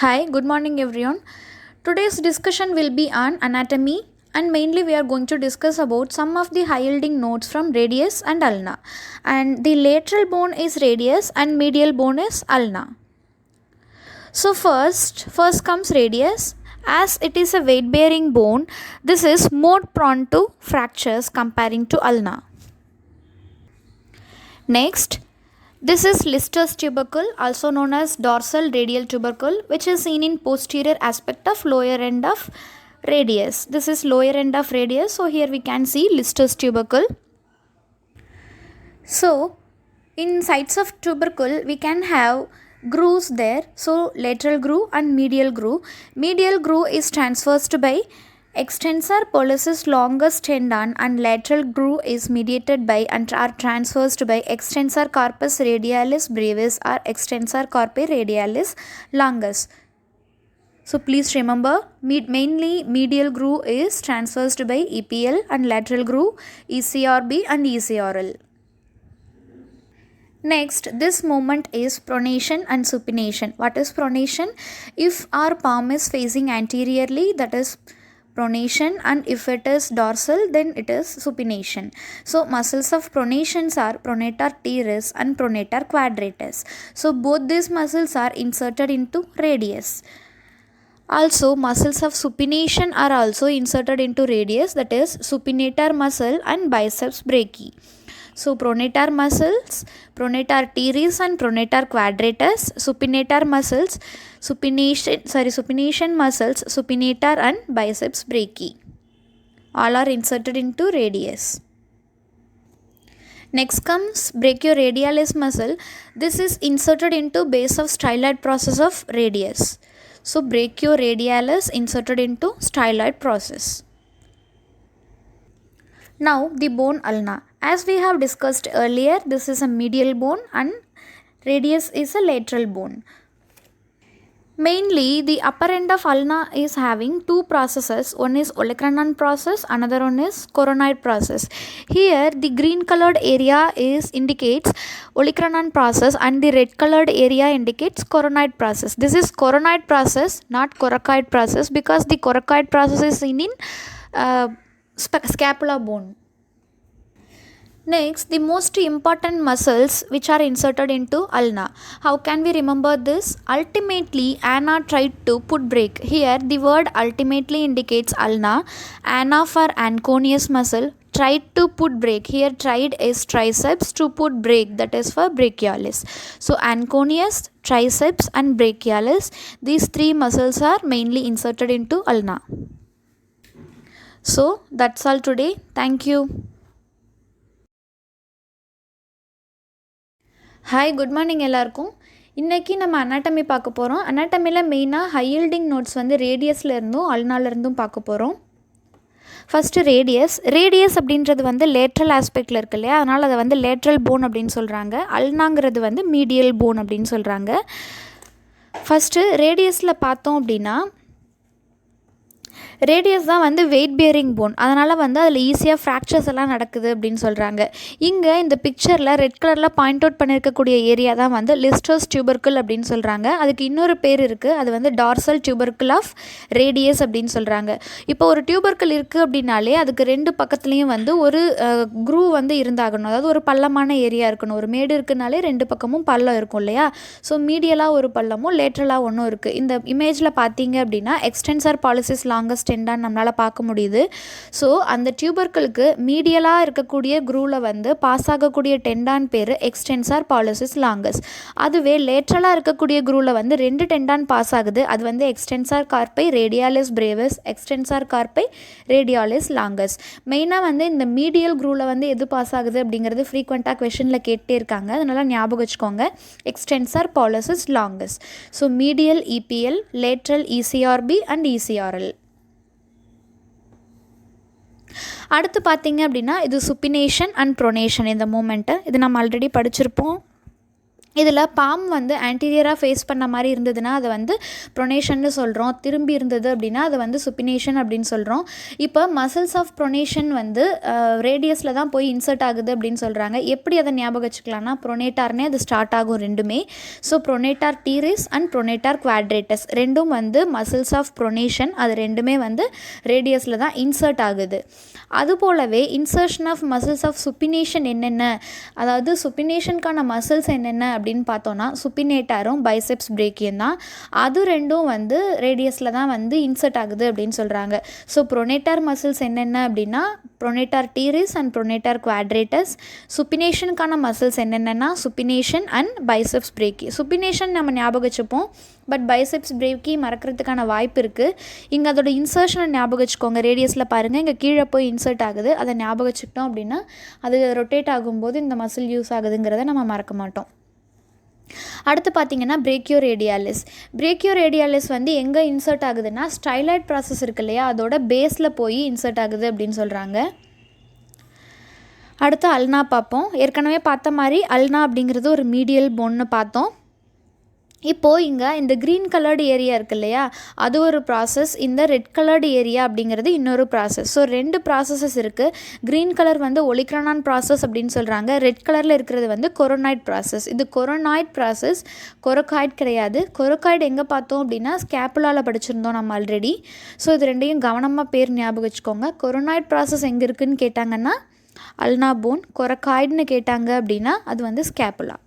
Hi, good morning everyone. Today's discussion will be on anatomy and mainly we are going to discuss about some of the high yielding nodes from radius and ulna. And the lateral bone is radius and medial bone is ulna. So first comes radius. As it is a weight bearing bone, this is more prone to fractures comparing to ulna. Next, this is Lister's tubercle, also known as dorsal radial tubercle, which is seen in posterior aspect of lower end of radius. This is lower end of radius, so here we can see Lister's tubercle. So, in sides of tubercle, we can have grooves there. So, lateral groove and medial groove. Medial groove is transversed by extensor pollicis longus tendon and lateral groove is mediated by and are transversed by extensor corpus radialis brevis or extensor carpi radialis longus. So please remember, mainly medial groove is transversed by EPL and lateral groove ECRB and ECRL. Next, this movement is pronation and supination. What is pronation? If our palm is facing anteriorly, that is pronation, and if it is dorsal, then it is supination. So muscles of pronations are pronator teres and pronator quadratus. So both these muscles are inserted into radius. Also muscles of supination are also inserted into radius, that is supinator muscle and biceps brachii. So pronator muscles, pronator teres and pronator quadratus, supinator muscles, supination muscles, supinator and biceps brachii. All are inserted into radius. Next comes brachioradialis muscle. This is inserted into base of styloid process of radius. So brachioradialis inserted into styloid process. Now the bone ulna. As we have discussed earlier, this is a medial bone and radius is a lateral bone. Mainly the upper end of ulna is having two processes. One is olecranon process, another one is coronoid process. Here the green colored area indicates olecranon process and the red colored area indicates coronoid process. This is coronoid process, not coracoid process, because the coracoid process is seen in scapula bone. Next, the most important muscles which are inserted into ulna. How can we remember this? Ultimately, Anna tried to put brake. Here, the word ultimately indicates ulna. Anna for Anconius muscle tried to put brake. Here, tried is triceps, to put brake, that is for brachialis. So, Anconius, triceps and brachialis, these three muscles are mainly inserted into ulna. So, that's all today. Thank you. Hi good morning எல்லாருக்கும். இன்றைக்கி நம்ம anatomy பார்க்க போகிறோம். அனாட்டமியில் மெயினாக high yielding notes வந்து ரேடியஸில் இருந்தும் அல்னாலேருந்தும் பார்க்க போகிறோம். ஃபஸ்ட்டு ரேடியஸ் அப்படின்றது வந்து லேட்ரல் ஆஸ்பெக்டில் இருக்கு இல்லையா, அதனால் அதை வந்து லேட்ரல் போன் அப்படின்னு சொல்கிறாங்க. அல்னாங்கிறது வந்து மீடியல் போன் அப்படின்னு சொல்கிறாங்க. ஃபஸ்ட்டு ரேடியஸில் பார்த்தோம் அப்படின்னா, ரேடியஸ் தான் வந்து வெயிட் பியரிங் போன், அதனால் வந்து அதில் ஈஸியாக ஃப்ராக்சர்ஸ் எல்லாம் நடக்குது அப்படின்னு சொல்கிறாங்க. இங்கே இந்த பிக்சரில் ரெட் கலரில் பாயிண்ட் அவுட் பண்ணியிருக்கக்கூடிய ஏரியா தான் வந்து லிஸ்டர்ஸ் டியூபர்கிள் அப்படின்னு சொல்கிறாங்க. அதுக்கு இன்னொரு பேர் இருக்குது, அது வந்து டார்சல் டியூபர்கிள் ஆஃப் ரேடியஸ் அப்படின்னு சொல்கிறாங்க. இப்போ ஒரு டியூபர்கிள் இருக்குது அப்படின்னாலே அதுக்கு ரெண்டு பக்கத்துலேயும் வந்து ஒரு க்ரூவ் வந்து இருந்தாகணும், அதாவது ஒரு பள்ளமான ஏரியா இருக்கணும். ஒரு மேடு இருக்குனாலே ரெண்டு பக்கமும் பள்ளம் இருக்கும் இல்லையா. ஸோ மீடியலாக ஒரு பள்ளமும் லேட்ரலாக ஒன்றும் இருக்குது. இந்த இமேஜில் பார்த்தீங்க அப்படின்னா எக்ஸ்டென்சர் பாலிசிஸ் லாங்கஸ்ட் டெண்டான் நம்மளால் பார்க்க முடியுது. ஸோ அந்த டியூபர்களுக்கு மீடியலாக இருக்கக்கூடிய குரூவில் வந்து பாஸ் ஆகக்கூடிய டெண்டான் பேர் எக்ஸ்டென்சார் பாலிசிஸ் லாங்கஸ். அதுவே லேட்ரலாக இருக்கக்கூடிய குரூவில் வந்து ரெண்டு டெண்டான் பாஸ் ஆகுது, அது வந்து எக்ஸ்டென்சார் கார்பை ரேடியாலிஸ் பிரேவிஸ், எக்ஸ்டென்சார் கார்பை ரேடியாலிஸ் லாங்கஸ். மெயினாக வந்து இந்த மீடியல் குரூவில் வந்து எது பாஸ் ஆகுது அப்படிங்கிறது ஃப்ரீக்வெண்ட்டாக கொஷனில் கேட்டே இருக்காங்க, அதனால் ஞாபகம் வச்சுக்கோங்க. Extensor policies longus. So medial EPL, lateral ECRB and ECRL. அடுத்து பார்த்தீங்க அப்படின்னா இது சுப்பினேஷன் அண்ட் ப்ரொனேஷன். இந்த மூமெண்ட்டு இது நம்ம ஆல்ரெடி படிச்சிருப்போம். இதில் பாம் வந்து ஆன்டீரியராக ஃபேஸ் பண்ண மாதிரி இருந்ததுன்னா அதை வந்து ப்ரொனேஷன்னு சொல்கிறோம். திரும்பி இருந்தது அப்படின்னா அதை வந்து சுப்பினேஷன் அப்படின்னு சொல்கிறோம். இப்போ மசில்ஸ் ஆஃப் ப்ரொனேஷன் வந்து ரேடியஸில் தான் போய் இன்சர்ட் ஆகுது அப்படின்னு சொல்கிறாங்க. எப்படி அதை ஞாபகம் வச்சுக்கலாம்னா ப்ரொனேட்டார்னே அது ஸ்டார்ட் ஆகும் ரெண்டுமே. ஸோ ப்ரொனேட்டார் டீரிஸ் அண்ட் ப்ரொனேட்டார் குவாட்ரேட்டஸ் ரெண்டும் வந்து மசில்ஸ் ஆஃப் ப்ரொனேஷன், அது ரெண்டுமே வந்து ரேடியஸில் தான் இன்சர்ட் ஆகுது. அதுபோலவே இன்சர்ஷன் ஆஃப் மசில்ஸ் ஆஃப் சுப்பினேஷன் என்னென்ன, அதாவது சுப்பினேஷனுக்கான மசில்ஸ் என்னென்ன அப்படின்னு பார்த்தோன்னா சுப்பினேட்டாரும் பைசெப்ஸ் பிரேக்கியம் தான். அது ரெண்டும் வந்து ரேடியஸில் தான் வந்து இன்சர்ட் ஆகுது அப்படின்னு சொல்கிறாங்க. ஸோ ப்ரொனேட்டார் மசில்ஸ் என்னென்ன அப்படின்னா ப்ரொனேட்டார் டீரிஸ் அண்ட் ப்ரொனேட்டார் குவாட்ரேட்டஸ். சுப்பினேஷனுக்கான மசில்ஸ் என்னென்னா சுப்பினேஷன் அண்ட் பைசெப்ஸ் பிரேக்கி. சுப்பினேஷன் நம்ம ஞாபகம் வச்சுப்போம், பட் பைசெப்ஸ் பிரேக்கி மறக்கிறதுக்கான வாய்ப்பு இருக்குது. இங்கே அதோட இன்சர்ஷனை ஞாபகம் வச்சுக்கோங்க. ரேடியஸில் பாருங்கள், இங்கே கீழே போய் இன்சர்ட் ஆகுது. அதை ஞாபகம் வச்சுக்கிட்டோம் அப்படின்னா அது ரொட்டேட் ஆகும்போது இந்த மசில் யூஸ் ஆகுதுங்கிறத நம்ம மறக்க மாட்டோம். அடுத்து பார்த்திங்கன்னா பிரேக்கியோரேடியாலிஸ். பிரேக்கியோரேடியாலிஸ் வந்து எங்கே இன்சர்ட் ஆகுதுன்னா ஸ்டைலாய்ட் ப்ராசஸ் இருக்கு இல்லையா, அதோட பேஸில் போய் இன்சர்ட் ஆகுது அப்படின்னு சொல்கிறாங்க. அடுத்து அல்னா பார்ப்போம். ஏற்கனவே பார்த்த மாதிரி அல்னா அப்படிங்கிறது ஒரு மீடியல் போன்னு பார்த்தோம். இப்போது இங்கே இந்த க்ரீன் கலர்டு ஏரியா இருக்குது இல்லையா, அது ஒரு ப்ராசஸ். இந்த ரெட் கலர்டு ஏரியா அப்படிங்கிறது இன்னொரு ப்ராசஸ். ஸோ 2 ப்ராசஸஸ் இருக்குது. க்ரீன் கலர் வந்து ஒலிக்ரானான் ப்ராசஸ் அப்படின்னு சொல்கிறாங்க. ரெட் கலரில் இருக்கிறது வந்து கொரோனாய்ட் ப்ராசஸ். இது கொரோனாய்ட் ப்ராசஸ், கொரோகாய்ட் கிடையாது. கொரோகாய்டு எங்கே பார்த்தோம் அப்படின்னா ஸ்கேப்புலாவில் படிச்சிருந்தோம் நம்ம ஆல்ரெடி. ஸோ இது ரெண்டையும் கவனமாக பேர் ஞாபகம் வச்சுக்கோங்க. கொரோனாய்ட் ப்ராசஸ் எங்கே இருக்குதுன்னு கேட்டாங்கன்னா அல்னா போன், கொரோகாய்டுன்னு கேட்டாங்க அப்படின்னா அது வந்து ஸ்கேப்புலா.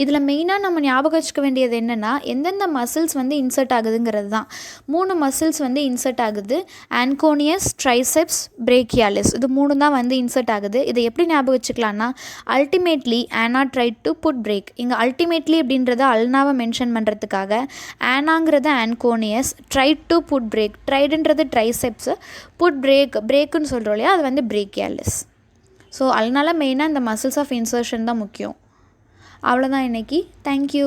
இதில் மெயினாக நம்ம ஞாபகம் வச்சுக்க வேண்டியது என்னென்னா எந்தெந்த மசில்ஸ் வந்து இன்சர்ட் ஆகுதுங்கிறது தான். 3 மசில்ஸ் வந்து இன்சர்ட் ஆகுது. ஆன்கோனியஸ், ட்ரைசெப்ஸ், பிரேக்கியாலிஸ், இது 3 தான் வந்து இன்சர்ட் ஆகுது. இதை எப்படி ஞாபகம் வச்சுக்கலான்னா அல்டிமேட்லி ஆனா ட்ரைட் டு புட் பிரேக். இங்கே அல்டிமேட்லி அப்படின்றத அல்னாவை மென்ஷன் பண்ணுறதுக்காக, ஆனாங்கிறது anconeus, tried to put break, ட்ரைடுன்றது ட்ரைசெப்ஸ், புட் பிரேக்குன்னு சொல்கிறோம் இல்லையா, அது வந்து பிரேக்கியாலிஸ். ஸோ அதனால மெயினாக இந்த மசில்ஸ் ஆஃப் இன்சர்ஷன் தான் முக்கியம். அவ்வளோதான் இன்றைக்கி. தேங்க்யூ.